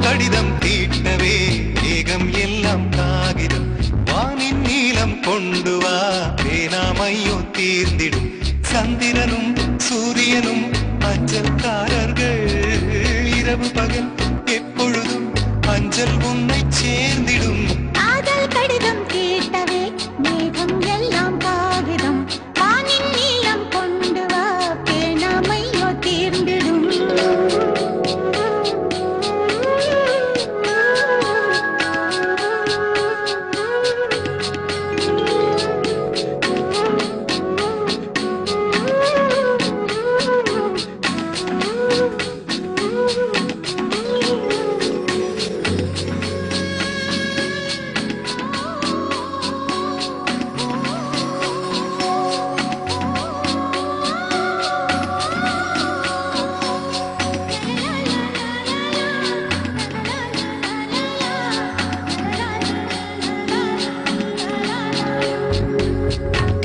கடிதம் தீட்டவே மேகம் எல்லாம் காகிதம் வானின் நீளம் கொண்டு வா பேனாமையோ தீர்ந்திடும் சந்திரனும் சூரியனும் அஞ்சல்காரர்கள் இரவு பகல் எப்பொழுதும் அஞ்சல் உன்னை சேர்ந்திடும் காதல் கடிதம் தீட்டவே மேகம் எல்லாம் காகிதம் வானின் நீளம் கொண்டு வா பேனாமையோ தீர்ந்திடும்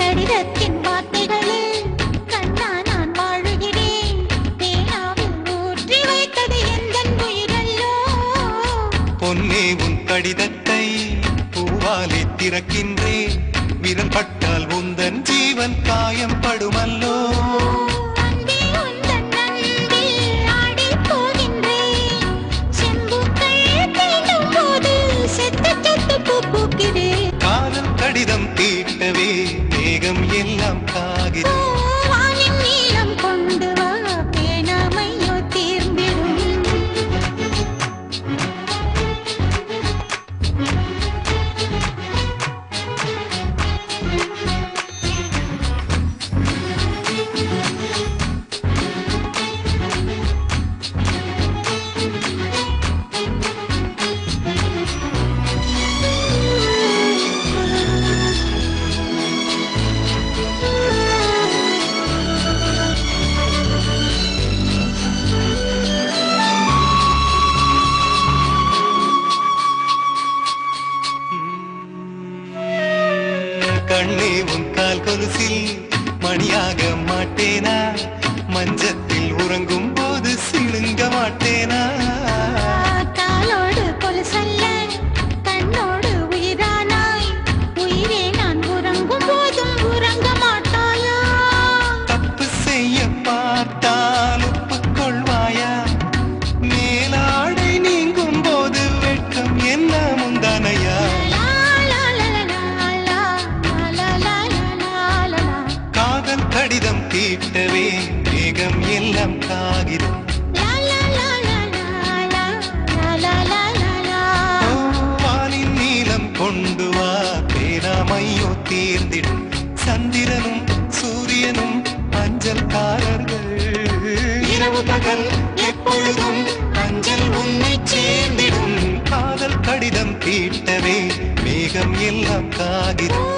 கடிதத்தின் வார்த்தைகளில் கண்ணா நான் வாழுகிறேன் பேனாவில் ஊற்றி வைத்தது எந்தன் உயிரல்லோ பொன்னே உன் கடிதத்தை பூவாலே திறக்கின்றேன் விரல் பட்டால் உந்தன் ஜீவன் காயம் படுமல்லோ அன்பே உந்தன் அன்பில் ஆடிப் போகின்றேன் செம்புக்கள் தீண்டும் போது செத்து செத்து பூ பூக்கிறேன் காதல் கடிதம் தீட்டவே மேகம் எல்லாம் காகிதம் வானின் நீளம் கொண்டு வா பேனாமையோ தீர்ந்திடும் கண்ணே உன் கால் கொலுசில் மணியாக மாட்டேனா மஞ்சத்தில் உறங்கும் போது சிணுங்க மாட்டேனா காலோடு கொலுசல்ல கண்ணோடு உயிரானாய் உயிரே நான் உறங்கும் போதும் உறங்க மாட்டாயா தப்பு செய்ய பார்த்தால் ஒப்புக்கொள்வாயா மேலாடை நீங்கும் போது வெட்கம் என்ன முந்தானையா காதல் கடிதம் தீட்டவே மேகம் எல்லாம் காகிதம் வானின் நீளம் கொண்டு வா பேராமையோ தீர்ந்திடும் சந்திரனும் சூரியனும் அஞ்சல்காரர்கள் இரவு பகல் எப்பொழுதும் அஞ்சல் உன்னை சேர்ந்திடும் காதல் கடிதம் தீட்டவே மேகம் எல்லாம் காகிதம்